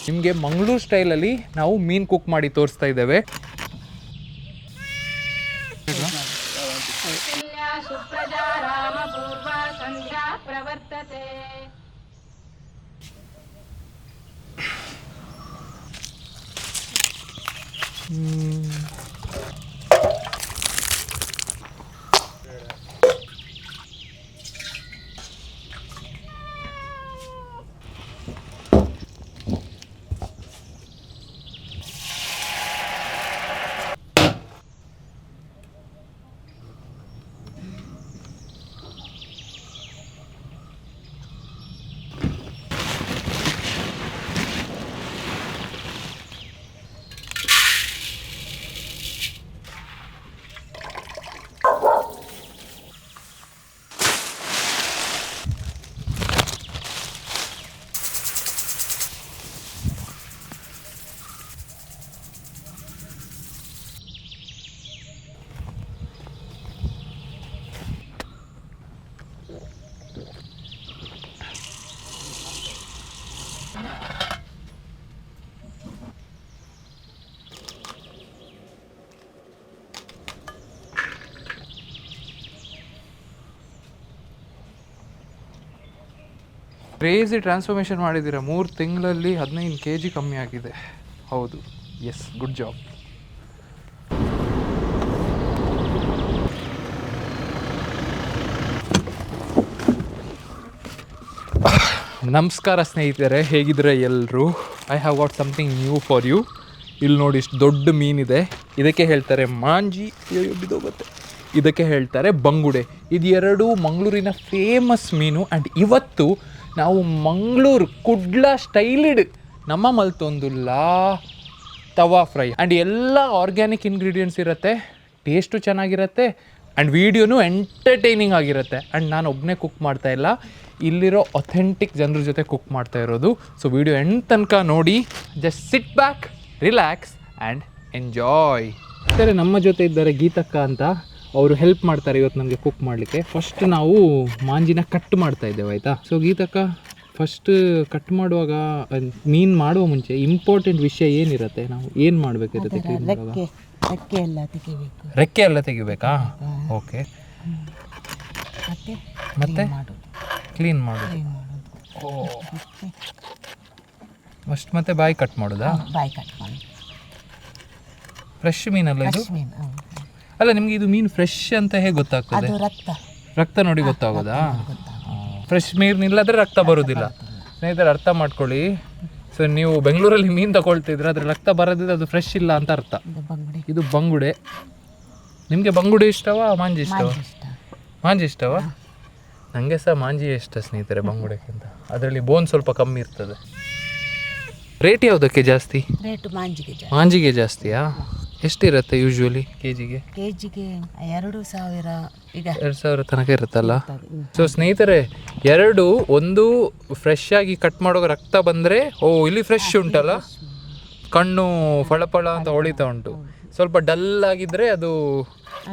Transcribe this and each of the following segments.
ನಿಮಗೆ ಮಂಗಳೂರು ಸ್ಟೈಲಲ್ಲಿ ನಾವು ಮೀನು ಕುಕ್ ಮಾಡಿ ತೋರಿಸ್ತಾ ಇದ್ದೇವೆ. ಕ್ರೇಜಿ ಟ್ರಾನ್ಸ್ಫಾರ್ಮೇಷನ್ ಮಾಡಿದ್ದೀರಾ. 3 ತಿಂಗಳಲ್ಲಿ 15 kg ಕಮ್ಮಿ ಆಗಿದೆ. ಹೌದು, ಎಸ್, ಗುಡ್ ಜಾಬ್. ನಮಸ್ಕಾರ ಸ್ನೇಹಿತರೆ, ಹೇಗಿದ್ರೆ ಎಲ್ಲರೂ. I have what something new for you. ಇಲ್ಲಿ ನೋಡಿ, ಇಷ್ಟು ದೊಡ್ಡ ಮೀನಿದೆ. ಇದಕ್ಕೆ ಹೇಳ್ತಾರೆ ಮಾಂಜಿ, ಬಿದೋಗುತ್ತೆ. ಇದಕ್ಕೆ ಹೇಳ್ತಾರೆ ಬಂಗುಡೆ. ಇದು ಎರಡೂ ಮಂಗಳೂರಿನ ಫೇಮಸ್ ಮೀನು. ಆ್ಯಂಡ್ ಇವತ್ತು ನಾವು ಮಂಗಳೂರು ಕುಡ್ಲ ಸ್ಟೈಲಿಡ್ ನಮ್ಮ ಮಲ್ತೊಂದುಲ್ಲ ತವಾ ಫ್ರೈ. ಆ್ಯಂಡ್ ಎಲ್ಲ ಆರ್ಗ್ಯಾನಿಕ್ ಇಂಗ್ರೀಡಿಯೆಂಟ್ಸ್ ಇರುತ್ತೆ, ಟೇಸ್ಟು ಚೆನ್ನಾಗಿರುತ್ತೆ, ಆ್ಯಂಡ್ ವೀಡಿಯೋನು ಎಂಟರ್ಟೈನಿಂಗ್ ಆಗಿರುತ್ತೆ. ಆ್ಯಂಡ್ ನಾನು ಒಬ್ಬನೇ ಕುಕ್ ಮಾಡ್ತಾ ಇಲ್ಲ, ಇಲ್ಲಿರೋ ಅಥೆಂಟಿಕ್ ಜನರ ಜೊತೆ ಕುಕ್ ಮಾಡ್ತಾ ಇರೋದು. ಸೊ ವೀಡಿಯೋ ಎಂಡ್ ತನಕ ನೋಡಿ. Just sit back, relax and enjoy. ಸರಿ, ನಮ್ಮ ಜೊತೆ ಇದ್ದಾರೆ ಗೀತಕ್ಕ ಅಂತ. ಅವರು ಹೆಲ್ಪ್ ಮಾಡ್ತಾರೆ ಇವತ್ತು ನಮಗೆ ಕುಕ್ ಮಾಡಲಿಕ್ಕೆ. ಫಸ್ಟ್ ನಾವು ಮಾಂಜಿನ ಕಟ್ ಮಾಡ್ತಾ ಇದ್ದೇವೆ, ಆಯಿತಾ? ಸೊ ಗೀತಕ್ಕ, ಫಸ್ಟ್ ಕಟ್ ಮಾಡುವಾಗ ಮೀನು ಮಾಡುವ ಮುಂಚೆ ಇಂಪಾರ್ಟೆಂಟ್ ವಿಷಯ ಏನಿರುತ್ತೆ? ನಾವು ಏನು ಮಾಡಬೇಕಿರುತ್ತೆ? ರೆಕ್ಕೆ ಎಲ್ಲ ತೆಗಿಬೇಕಾ? ಓಕೆ. ಮತ್ತೆ ಕ್ಲೀನ್ ಮಾಡೋದು. ಓ, ಫಸ್ಟ್ ಮತ್ತೆ ಬಾಯಿ ಕಟ್ ಮಾಡೋದಾ? ಬಾಯಿ ಕಟ್ ಮಾಡಿ. ಫ್ರೆಶ್ ಮೀನಲ್ಲ ಇದು? ಅಲ್ಲ, ನಿಮಗೆ ಇದು ಮೀನು ಫ್ರೆಶ್ ಅಂತ ಹೇಗೆ ಗೊತ್ತಾಗ್ತದೆ? ರಕ್ತ ನೋಡಿ ಗೊತ್ತಾಗೋದಾ? ಫ್ರೆಶ್ ಮೀನಿಲ್ಲದ್ರೆ ರಕ್ತ ಬರೋದಿಲ್ಲ. ಸ್ನೇಹಿತರೆ, ಅರ್ಥ ಮಾಡ್ಕೊಳ್ಳಿ. ಸೊ ನೀವು ಬೆಂಗಳೂರಲ್ಲಿ ಮೀನು ತಗೊಳ್ತಿದ್ರೆ ಅದ್ರ ರಕ್ತ ಬರೋದಿದ್ರೆ ಅದು ಫ್ರೆಶ್ ಇಲ್ಲ ಅಂತ ಅರ್ಥ. ಇದು ಬಂಗುಡೆ. ನಿಮಗೆ ಬಂಗುಡೆ ಇಷ್ಟವಾ ಮಾಂಜಿ ಇಷ್ಟವಾ? ಮಾಂಜಿ ಇಷ್ಟವಾ? ನನಗೆ ಸಹ ಮಾಂಜಿ ಇಷ್ಟ ಸ್ನೇಹಿತರೆ ಬಂಗುಡೆಕ್ಕಿಂತ. ಅದರಲ್ಲಿ ಬೋನ್ ಸ್ವಲ್ಪ ಕಮ್ಮಿ ಇರ್ತದೆ. ರೇಟ್ ಯಾವುದಕ್ಕೆ ಜಾಸ್ತಿ? ರೇಟ್ ಮಾಂಜಿಗೆ ಜಾಸ್ತಿಯಾ? ಎಷ್ಟಿರುತ್ತೆ ಯೂಶ್ವಲಿ ಕೆಜಿಗೆ? 2,000. ಈಗ 2,000 ತನಕ ಇರುತ್ತಲ್ಲ. ಸೊ ಸ್ನೇಹಿತರೆ, ಒಂದು ಫ್ರೆಶ್ ಆಗಿ ಕಟ್ ಮಾಡುವಾಗ ರಕ್ತ ಬಂದರೆ, ಓ ಇಲ್ಲಿ ಫ್ರೆಶ್ ಉಂಟಲ್ಲ, ಕಣ್ಣು ಫಳಫಳ ಅಂತ ಹೊಳಿತಾ ಉಂಟು. ಸ್ವಲ್ಪ ಡಲ್ ಆಗಿದ್ರೆ ಅದು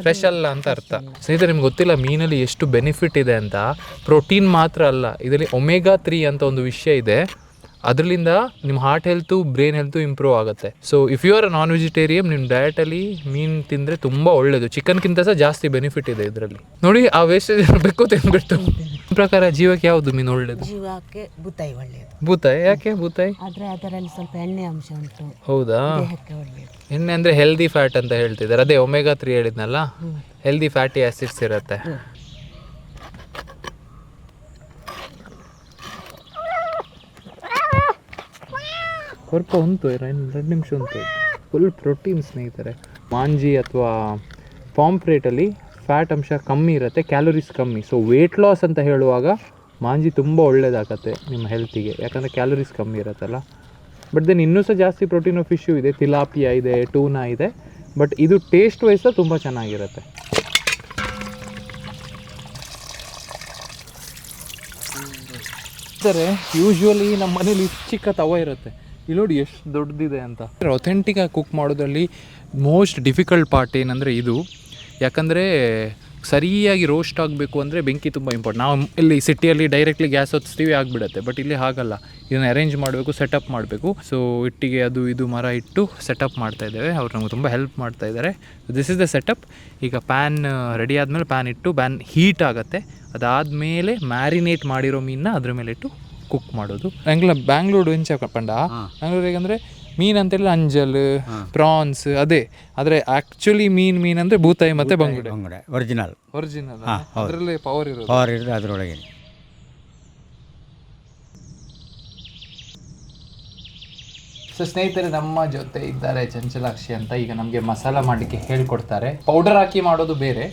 ಫ್ರೆಶ್ ಅಲ್ಲ ಅಂತ ಅರ್ಥ. ಸ್ನೇಹಿತರೆ, ನಿಮ್ಗೆ ಗೊತ್ತಿಲ್ಲ ಮೀನಲ್ಲಿ ಎಷ್ಟು ಬೆನಿಫಿಟ್ ಇದೆ ಅಂತ. ಪ್ರೋಟೀನ್ ಮಾತ್ರ ಅಲ್ಲ, ಇದರಲ್ಲಿ ಒಮೆಗಾ 3 ಅಂತ ಒಂದು ವಿಷಯ ಇದೆ. ಅದರಿಂದ ನಿಮ್ಮ heart health, brain health improve ಆಗುತ್ತೆ. So if you are a non vegetarian, ನಿಮ್ಮ ಡಯಟಲ್ಲಿ ಮೀನು ತಿಂದರೆ ತುಂಬ ಒಳ್ಳೆಯದು. ಚಿಕನ್ಗಿಂತ ಸಹ ಜಾಸ್ತಿ ಬೆನಿಫಿಟ್ ಇದೆ ಇದರಲ್ಲಿ. ನೋಡಿ, ಆ ವೇಸ್ಟೇಜ್ ಬೇಕು ತಿನ್ಬಿಟ್ಟು. ನಿಮ್ಮ ಪ್ರಕಾರ ಜೀವಕ್ಕೆ ಯಾವುದು ಮೀನು ಒಳ್ಳೆಯದು? ಜೀವಕ್ಕೆ ಬೂತಾಯಿ ಒಳ್ಳೆಯದು. ಬೂತಾಯಿ ಯಾಕೆ? ಬೂತಾಯಿ ಅದರಲ್ಲಿ ಸ್ವಲ್ಪ ಎಣ್ಣೆ ಅಂಶ ಉಂಟು. ಹೌದಾ? ಒಳ್ಳೆಯದು. ಎಣ್ಣೆ ಅಂದರೆ ಹೆಲ್ದಿ ಫ್ಯಾಟ್ ಅಂತ ಹೇಳ್ತಿದ್ದಾರೆ. ಅದೇ ಒಮೆಗಾ 3 ಹೇಳಿದ್ನಲ್ಲ, ಹೆಲ್ದಿ ಫ್ಯಾಟಿ ಆಸಿಡ್ಸ್ ಇರುತ್ತೆ. ಸ್ವಲ್ಪ ಉಂಟು, 2 ನಿಮಿಷ ಉಂಟು. ಫುಲ್ ಪ್ರೋಟೀನ್ ಸ್ನೇಹಿತರೆ. ಮಾಂಜಿ ಅಥವಾ ಪಾಂಪ್ರೇಟಲ್ಲಿ ಫ್ಯಾಟ್ ಅಂಶ ಕಮ್ಮಿ ಇರುತ್ತೆ, ಕ್ಯಾಲೋರೀಸ್ ಕಮ್ಮಿ. ಸೊ ವೆಯ್ಟ್ ಲಾಸ್ ಅಂತ ಹೇಳುವಾಗ ಮಾಂಜಿ ತುಂಬ ಒಳ್ಳೆಯದಾಗತ್ತೆ ನಿಮ್ಮ ಹೆಲ್ತಿಗೆ, ಯಾಕಂದರೆ ಕ್ಯಾಲೋರೀಸ್ ಕಮ್ಮಿ ಇರುತ್ತಲ್ಲ. ಬಟ್ ದೆನ್ ಇನ್ನೂ ಸಹ ಜಾಸ್ತಿ ಪ್ರೋಟೀನ್ ಫಿಶ್ಶು ಇದೆ, ತಿಲಾಪಿಯಾ ಇದೆ, ಟೂನಾ ಇದೆ. ಬಟ್ ಇದು ಟೇಸ್ಟ್ ವೈಸ್ ತುಂಬ ಚೆನ್ನಾಗಿರುತ್ತೆ. ಸರಿ, ಯೂಶ್ವಲಿ ನಮ್ಮ ಮನೇಲಿ ಚಿಕ್ಕ ತವ ಇರುತ್ತೆ. ಇಲ್ಲಿ ನೋಡಿ ಎಷ್ಟು ದೊಡ್ಡದಿದೆ ಅಂತ. ಅಥೆಂಟಿಕಾಗಿ ಕುಕ್ ಮಾಡೋದ್ರಲ್ಲಿ ಮೋಸ್ಟ್ ಡಿಫಿಕಲ್ಟ್ ಪಾರ್ಟ್ ಏನಂದರೆ ಇದು. ಯಾಕಂದರೆ ಸರಿಯಾಗಿ ರೋಸ್ಟ್ ಆಗಬೇಕು ಅಂದರೆ ಬೆಂಕಿ ತುಂಬ ಇಂಪಾರ್ಟೆಂಟ್. ನಾವು ಇಲ್ಲಿ ಸಿಟಿಯಲ್ಲಿ ಡೈರೆಕ್ಟ್ಲಿ ಗ್ಯಾಸ್ ಹೊತ್ತಿಸ್ತೀವಿ ಆಗಿಬಿಡುತ್ತೆ, ಬಟ್ ಇಲ್ಲಿ ಹಾಗಲ್ಲ. ಇದನ್ನು ಅರೇಂಜ್ ಮಾಡಬೇಕು, ಸೆಟಪ್ ಮಾಡಬೇಕು. ಸೊ ಇಟ್ಟಿಗೆ ಅದು ಇದು ಮರ ಇಟ್ಟು ಸೆಟಪ್ ಮಾಡ್ತಾಯಿದ್ದೇವೆ. ಅವ್ರು ನಮಗೆ ತುಂಬ ಹೆಲ್ಪ್ ಮಾಡ್ತಾಯಿದ್ದಾರೆ. This is the setup. ಈಗ ಪ್ಯಾನ್ ರೆಡಿ ಆದಮೇಲೆ ಪ್ಯಾನ್ ಇಟ್ಟು ಪ್ಯಾನ್ ಹೀಟ್ ಆಗುತ್ತೆ. ಅದಾದಮೇಲೆ ಮ್ಯಾರಿನೇಟ್ ಮಾಡಿರೋ ಮೀನನ್ನ ಅದ್ರ ಮೇಲೆ ಇಟ್ಟು ಕುಕ್ ಮಾಡೋದು. ನಂಗೆಲ್ಲ ಬ್ಯಾಂಗ್ಳೂರು ಹೆಂಚ ಪಂಡ ಬ್ಯಾಂಗ್ಳೂರಿಗೆ ಅಂದರೆ ಮೀನು ಅಂತೇಳಿ ಅಂಜಲ್, ಪ್ರಾನ್ಸ್ ಅದೇ. ಆದರೆ ಆ್ಯಕ್ಚುಲಿ ಮೀನು ಅಂದರೆ ಬೂತಾಯಿ ಮತ್ತು ಬಂಗುಡೆ ಒರಿಜಿನಲ್ ಅದರಲ್ಲೇ ಪವರ್ ಇರೋದು. ಅದರೊಳಗೆ. ಸೊ ಸ್ನೇಹಿತರೆ, ನಮ್ಮ ಜೊತೆ ಇದ್ದಾರೆ ಚಂಚಲಾಕ್ಷಿ ಅಂತ. ಈಗ ನಮಗೆ ಮಸಾಲ ಮಾಡಲಿಕ್ಕೆ ಹೇಳ್ಕೊಡ್ತಾರೆ. ಪೌಡರ್ ಹಾಕಿ ಮಾಡೋದು ಬೇರೆ,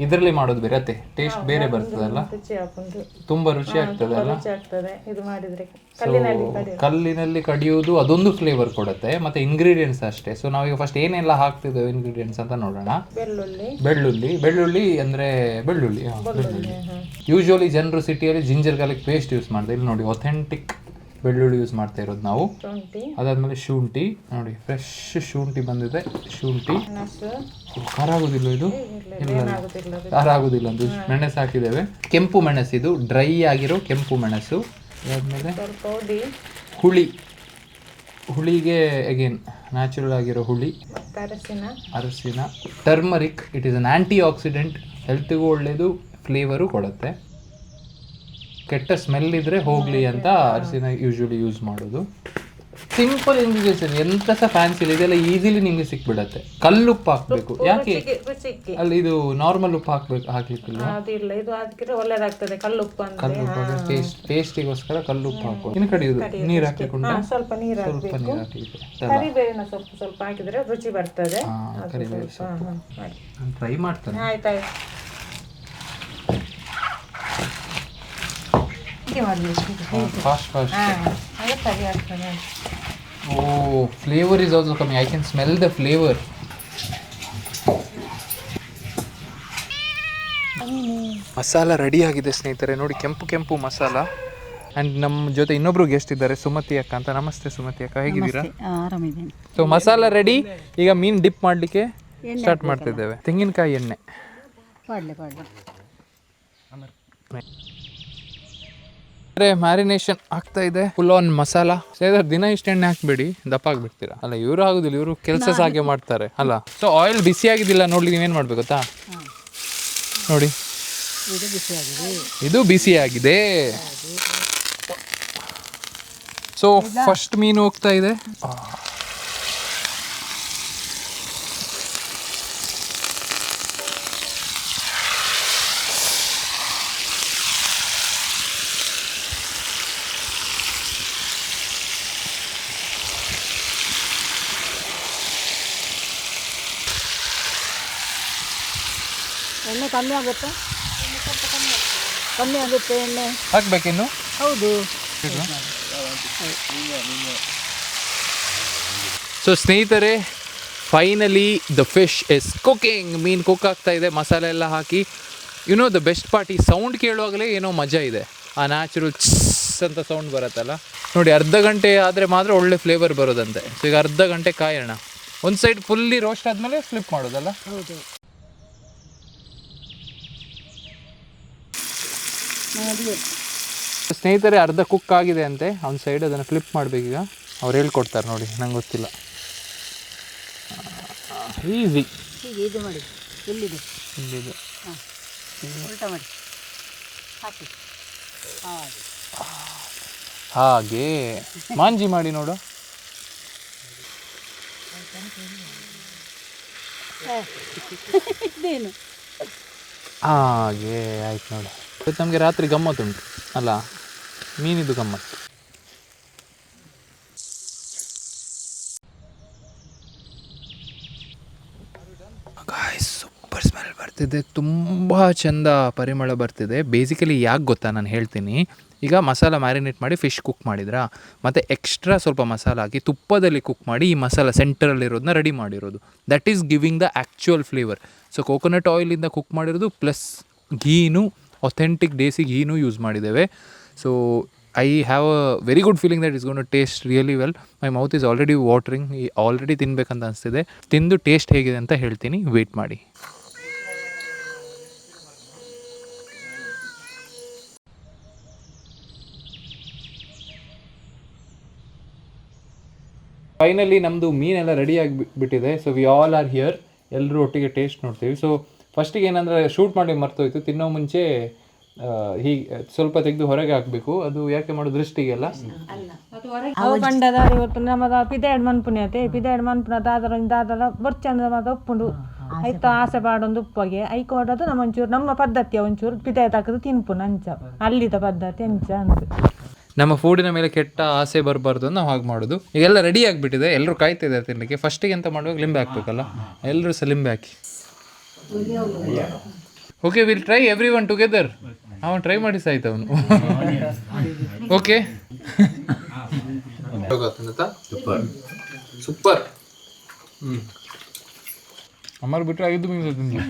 ಇದರಲ್ಲಿ ಮಾಡೋದು ಬೇರೆ. ಅತ್ತೆ ಟೇಸ್ಟ್ ಬೇರೆ ಬರ್ತದಲ್ಲ, ತುಂಬಾ ರುಚಿ ಆಗ್ತದಲ್ಲ. ಕಲ್ಲಿನಲ್ಲಿ ಕಡಿಯುವುದು ಅದೊಂದು ಫ್ಲೇವರ್ ಕೊಡುತ್ತೆ, ಮತ್ತೆ ಇಂಗ್ರೀಡಿಯೆಂಟ್ಸ್ ಅಷ್ಟೇ. ಸೊ ನಾವೀಗ ಫಸ್ಟ್ ಏನೆಲ್ಲ ಹಾಕ್ತಿದ್ದೇವೆ ಇಂಗ್ರೀಡಿಯೆಂಟ್ಸ್ ಅಂತ ನೋಡೋಣ. ಬೆಳ್ಳುಳ್ಳಿ ಅಂದ್ರೆ ಬೆಳ್ಳುಳ್ಳಿ. ಯೂಶುವಲಿ ಜನರು ಸಿಟಿಯಲ್ಲಿ ಜಿಂಜರ್ ಗಾರ್ಲಿಕ್ ಪೇಸ್ಟ್ ಯೂಸ್ ಮಾಡ್ತಾರೆ. ಇಲ್ಲಿ ನೋಡಿ ಅಥೆಂಟಿಕ್ ಬೆಳ್ಳುಳ್ಳಿ ಯೂಸ್ ಮಾಡ್ತಾ ಇರೋದು ನಾವು. ಅದಾದ್ಮೇಲೆ ಶುಂಠಿ ನೋಡಿ, ಫ್ರೆಶ್ ಶುಂಠಿ ಬಂದಿದೆ. ಶುಂಠಿ ಖಾರ ಆಗುದಿಲ್ಲ, ಇದು ಖಾರ ಆಗುದಿಲ್ಲ ಅಂತ ಮೆಣಸು ಹಾಕಿದ್ದೇವೆ. ಕೆಂಪು ಮೆಣಸು, ಇದು ಡ್ರೈ ಆಗಿರೋ ಕೆಂಪು ಮೆಣಸು. ಅದಾದ್ಮೇಲೆ ಹುಳಿಗೆ ಅಗೇನ್ ನ್ಯಾಚುರಲ್ ಆಗಿರೋ ಹುಳಿ, ಅರಸಿನ, turmeric. It is an antioxidant, ಹೆಲ್ತ್ಗೂ ಒಳ್ಳೆಯದು, ಫ್ಲೇವರು ಕೊಡುತ್ತೆ. ಕೆಟ್ಟ ಸ್ಮೆಲ್ ಇದ್ರೆ ಹೋಗ್ಲಿ ಅಂತ ಅರಿಶಿನ ಯೂಶುವಲಿ ಯೂಸ್ ಮಾಡೋದು. ಸಿಂಪಲ್ ಇಂಗ್ರೀಡಿಯೆಂಟ್ಸ್, ಎಂತ ಸಹ ಫ್ಯಾನ್ಸಿ ಇಲ್ಲ, ಇದೆಲ್ಲ ಈಸಿಲಿ ನಿಮಗೆ ಸಿಕ್ಬಿಡತ್ತೆ. ಕಲ್ಲುಪ್ಪು ಹಾಕ್ಬೇಕು. ಯಾಕೆ ಅಲ್ಲಿ ಇದು ನಾರ್ಮಲ್ ಉಪ್ಪು ಹಾಕ್ಲಿಕ್ಕಿಲ್ಲ, ಕಲ್ಲುಪ್ಪು ಟೇಸ್ಟಿಗೋಸ್ಕರ ಕಲ್ಲುಪ್ಪು ಹಾಕುವ. ಇನ್ನು ಕಡಿಯುದು ನೀರು ಹಾಕಿಕೊಂಡು ಸ್ವಲ್ಪ ನೀರು ಹಾಕಲಿಕ್ಕೆ ಸ್ವಲ್ಪ ಹಾಕಿದ್ರೆ ರುಚಿ ಬರ್ತದೆ. ಕರಿಬೇವು ಸೊಪ್ಪು ಟ್ರೈ ಮಾಡ್ತಾನೆ. Oh, flavor is also coming. I can smell the flavor. Masala ready ಆಗಿದೆ ಸ್ನೇಹಿತರೆ. ನೋಡಿ, ಕೆಂಪು ಮಸಾಲ. ಆ್ಯಂಡ್ ನಮ್ಮ ಜೊತೆ ಇನ್ನೊಬ್ರು ಗೆಸ್ಟ್ ಇದ್ದಾರೆ, ಸುಮತಿ ಅಕ್ಕ ಅಂತ. ನಮಸ್ತೆ ಸುಮತಿ ಅಕ್ಕ, ಹೇಗಿದ್ದೀರಾ? ಆರಾಮಿದ್ದೀನಿ. So masala ready. ಈಗ ಮೀನು ಡಿಪ್ ಮಾಡಲಿಕ್ಕೆ ಸ್ಟಾರ್ಟ್ ಮಾಡ್ತಿದ್ದೇವೆ. ತೆಂಗಿನಕಾಯಿ ಎಣ್ಣೆ ಮ್ಯಾರಿನೇಷನ್ ಆಗ್ತಾ ಇದೆ. Full on masala. ದಿನ ಇಷ್ಟು ಎಣ್ಣೆ ಹಾಕ್ಬೇಡಿ, ದಪ್ಪ ಆಗ್ಬಿಡ್ತೀರಾ. ಅಲ್ಲ, ಇವರು ಆಗುದಿಲ್ಲ, ಇವರು ಕೆಲಸ ಸಾಗೆ ಮಾಡ್ತಾರೆ ಅಲ್ಲ. ಸೊ ಆಯಿಲ್ ಬಿಸಿ ಆಗಿದ್ದಿಲ್ಲ ನೋಡ್ಲಿ, ನೀವೇನು ಮಾಡ್ಬೇಕು ಗೊತ್ತಾ? ನೋಡಿ, ಇದು ಬಿಸಿ ಆಗಿದೆ. ಸೊ ಫಸ್ಟ್ ಮೀನು ಹೋಗ್ತಾ ಇದೆ. ಎಣ್ಣೆ ಕಮ್ಮಿ ಆಗುತ್ತೆ ಎಣ್ಣೆ ಹಾಕ್ಬೇಕಿನ್ನು. ಹೌದು. ಸೊ ಸ್ನೇಹಿತರೆ, finally the fish is cooking. ಮೀನು ಕುಕ್ ಆಗ್ತಾ ಇದೆ, ಮಸಾಲೆ ಎಲ್ಲ ಹಾಕಿ. ದ ಬೆಸ್ಟ್ ಪಾರ್ಟ್, ಈ ಸೌಂಡ್ ಕೇಳುವಾಗಲೇ ಏನೋ ಮಜಾ ಇದೆ. ಆ ನ್ಯಾಚುರಲ್ ಚಿಸ್ ಅಂತ ಸೌಂಡ್ ಬರುತ್ತಲ್ಲ ನೋಡಿ. ಅರ್ಧ ಗಂಟೆ ಆದರೆ ಮಾತ್ರ ಒಳ್ಳೆ ಫ್ಲೇವರ್ ಬರೋದಂತೆ. ಸೊ ಈಗ ಅರ್ಧ ಗಂಟೆ ಕಾಯೋಣ. ಒಂದು ಸೈಡ್ ಫುಲ್ಲಿ ರೋಸ್ಟ್ ಆದಮೇಲೆ ಫ್ಲಿಪ್ ಮಾಡೋದಲ್ಲ. ಹೌದು. ಸ್ನೇಹಿತರೆ, ಅರ್ಧ ಕುಕ್ ಆಗಿದೆ ಅಂತೆ ಒಂದು ಸೈಡ್. ಅದನ್ನು ಫ್ಲಿಪ್ ಮಾಡಬೇಕೀಗ. ಅವ್ರು ಹೇಳ್ಕೊಡ್ತಾರೆ ನೋಡಿ, ನಂಗೆ ಗೊತ್ತಿಲ್ಲ. ಈಸಿ. ಇದು ಮಾಡಿ, ಇಲ್ಲಿದೆ ಇಲ್ಲಿದೆ. ಉಲ್ಟಾ ಮಾಡಿ ಹಾಕಿ. ಹಾಗೆ ಮಾಂಜಿ ಮಾಡಿ ನೋಡು. ಇದೇನು ಹಾಗೆ ಆಯ್ತು ನೋಡಿ. ಇವತ್ತು ನಮಗೆ ರಾತ್ರಿ ಗಮ್ಮತ್ತುಂಟು ಅಲ್ಲ, ಮೀನಿದು ಗಮ್ಮತ್ತು. ಸೂಪರ್ ಸ್ಮೆಲ್ ಬರ್ತಿದೆ, ತುಂಬ ಚೆಂದ ಪರಿಮಳ ಬರ್ತಿದೆ. ಬೇಸಿಕಲಿ ಯಾಕೆ ಗೊತ್ತಾ, ನಾನು ಹೇಳ್ತೀನಿ. ಈಗ ಮಸಾಲ ಮ್ಯಾರಿನೇಟ್ ಮಾಡಿ ಫಿಶ್ ಕುಕ್ ಮಾಡಿದ್ರಾ, ಮತ್ತು ಎಕ್ಸ್ಟ್ರಾ ಸ್ವಲ್ಪ ಮಸಾಲ ಹಾಕಿ ತುಪ್ಪದಲ್ಲಿ ಕುಕ್ ಮಾಡಿ ಈ ಮಸಾಲ ಸೆಂಟರಲ್ಲಿರೋದನ್ನ ರೆಡಿ ಮಾಡಿರೋದು. That is giving the actual flavour. So coconut ಆಯಿಲಿಂದ ಕುಕ್ ಮಾಡಿರೋದು, ಪ್ಲಸ್ ಘೀನು, ಅಥೆಂಟಿಕ್ ದೇಸಿ ಘೀನು ಯೂಸ್ ಮಾಡಿದ್ದೇವೆ. So I have a very good feeling that is gonna taste really well. My mouth is already watering. Already ತಿನ್ನಬೇಕಂತ ಅನಿಸ್ತಿದೆ. ತಿಂದು taste ಹೇಗಿದೆ ಅಂತ ಹೇಳ್ತೀನಿ, ವೇಟ್ ಮಾಡಿ. ಫೈನಲಿ ನಮ್ಮದು ಮೀನೆಲ್ಲ ರೆಡಿ ಆಗಿಬಿಟ್ಟಿದೆ. So we all are here, ಎಲ್ಲರೂ ಒಟ್ಟಿಗೆ ಟೇಸ್ಟ್ ನೋಡ್ತೀವಿ. ಸೊ ಫಸ್ಟಿಗೆ ಏನಂದರೆ ಶೂಟ್ ಮಾಡಿ ಮರ್ತೋಯ್ತು, ತಿನ್ನೋ ಮುಂಚೆ ಹೀಗೆ ಸ್ವಲ್ಪ ತೆಗೆದು ಹೊರಗೆ ಹಾಕಬೇಕು. ಅದು ಯಾಕೆ ಮಾಡೋ ದೃಷ್ಟಿಗೆಲ್ಲ ಅವು ಪಂಡದ ಇವತ್ತು ನಮ್ಮದ ಪಿದಾಡ್ ಮನ್ಪುಣ್ಯತೆ ಪಿದಾಡ್ ಮನ್ಪುನ ದಾದರ ಬರ್ಚಂದ ಮಾತ ಉಪ್ಪುಂಡು ಆಯ್ತು ಆಸೆ ಪಾಡೊಂದು ಉಪ್ಪಗೆ ಐಕ ಹೊಡೋದು ನಮ್ಮ ಒಂಚೂರು ನಮ್ಮ ಪದ್ಧತಿಯ ಒಂಚೂರು ಪಿದಾಯ ತಾಕದು ತಿನ್ಪುನ ಅಂಚ ಅಲ್ಲಿದ ಪದ್ಧತಿ ಅಂಚ ಅಂದು ನಮ್ಮ ಫುಡಿನ ಮೇಲೆ ಕೆಟ್ಟ ಆಸೆ ಬರಬಾರ್ದು ಅಂತ ನಾವು ಹಾಗೆ ಮಾಡೋದು. ಈಗೆಲ್ಲ ರೆಡಿ ಆಗಿಬಿಟ್ಟಿದೆ, ಎಲ್ಲರೂ ಕಾಯ್ತಿದ್ದಾರೆ ತಿನ್ನಲಿಕ್ಕೆ. ಫಸ್ಟಿಗೆ ಎಂತ ಮಾಡುವಾಗ ಲಿಂಬೆ ಹಾಕ್ಬೇಕಲ್ಲ, ಎಲ್ಲರೂ ಸಹ ಲಿಂಬೆ ಹಾಕಿ. Okay, will try every one together. ಅವನು ಟ್ರೈ ಮಾಡಿ ಸಾಯ್ತು ಅವನು. Okay, super. ಅಮ್ಮರು ಬಿಟ್ಟರೆ 5 ನಿಮಿಷ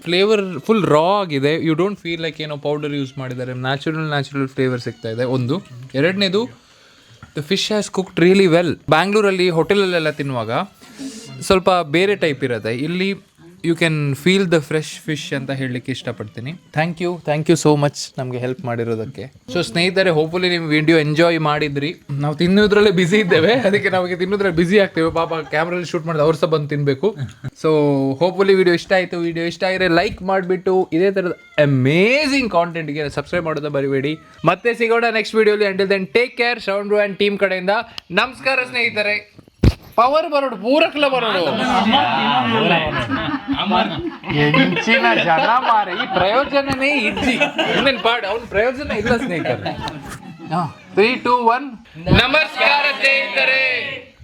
ಫ್ಲೇವರ್ ಫುಲ್ ರಾ ಆಗಿದೆ. ಯು ಡೋಂಟ್ ಫೀಲ್ ಲೈಕ್ ಏನೋ ಪೌಡರ್ ಯೂಸ್ ಮಾಡಿದ್ದಾರೆ. ನ್ಯಾಚುರಲ್ ಫ್ಲೇವರ್ ಸಿಗ್ತಾ ಇದೆ ಒಂದು. ಎರಡನೇದು, the fish has cooked really well. ಬ್ಯಾಂಗ್ಳೂರಲ್ಲಿ ಹೋಟೆಲಲ್ಲೆಲ್ಲ ತಿನ್ನುವಾಗ ಸ್ವಲ್ಪ ಬೇರೆ ಟೈಪ್ ಇರುತ್ತೆ, ಇಲ್ಲಿ you can feel the fresh fish ಅಂತ ಹೇಳಲಿಕ್ಕೆ ಇಷ್ಟಪಡ್ತೀನಿ. ಥ್ಯಾಂಕ್ ಯು ಸೋ ಮಚ್ ನಮಗೆ ಹೆಲ್ಪ್ ಮಾಡಿರೋದಕ್ಕೆ. ಸೊ ಸ್ನೇಹಿತರೆ, ಹೋಪ್ಫುಲಿ ನೀವು ವಿಡಿಯೋ ಎಂಜಾಯ್ ಮಾಡಿದ್ರಿ. ನಾವು ತಿನ್ನೋದ್ರಲ್ಲೇ ಬ್ಯುಸಿ ಇದ್ದೇವೆ, ಅದಕ್ಕೆ ನಮಗೆ ತಿನ್ನೋದ್ರಲ್ಲಿ ಬ್ಯುಸಿ ಆಗ್ತೇವೆ. ಪಾಪ ಕ್ಯಾಮ್ರಲ್ಲಿ ಶೂಟ್ ಮಾಡಿದ ಅವ್ರು ಸಹ ಬಂದು ತಿನ್ನಬೇಕು. ಸೊ ಹೋಪ್ಫುಲಿ ವಿಡಿಯೋ ಇಷ್ಟ ಆಯಿತು. ವಿಡಿಯೋ ಇಷ್ಟ ಆಗಿದ್ರೆ ಲೈಕ್ ಮಾಡಿಬಿಟ್ಟು ಇದೇ ಥರದ ಅಮೇಝಿಂಗ್ ಕಾಂಟೆಂಟ್ಗೆ ಸಬ್ಸ್ಕ್ರೈಬ್ ಮಾಡೋದು ಮರಿಬೇಡಿ. ಮತ್ತೆ ಸಿಗೋಣ ನೆಕ್ಸ್ಟ್ ವಿಡಿಯೋಲಿ. Until then take care. Shravan bro and team ಕಡೆಯಿಂದ ನಮಸ್ಕಾರ ಸ್ನೇಹಿತರೆ. ಪವರ್ ಬರೋಡು ಪೂರಕ್ಲ ಬರೋಡು ಹೆಂಚಿನ ಜನ ಮಾರ. ಈ ಪ್ರಯೋಜನನೇ ಇಜ್ಜಿ ಇನ್ನೇನು ಪಾಡ್ ಅವ್ನ ಪ್ರಯೋಜನ ಇಲ್ಲ ಸ್ನೇಹಿತರೆ. 3, 2, 1 ನಮಸ್ಕಾರ ಸ್ನೇಹಿತರೆ.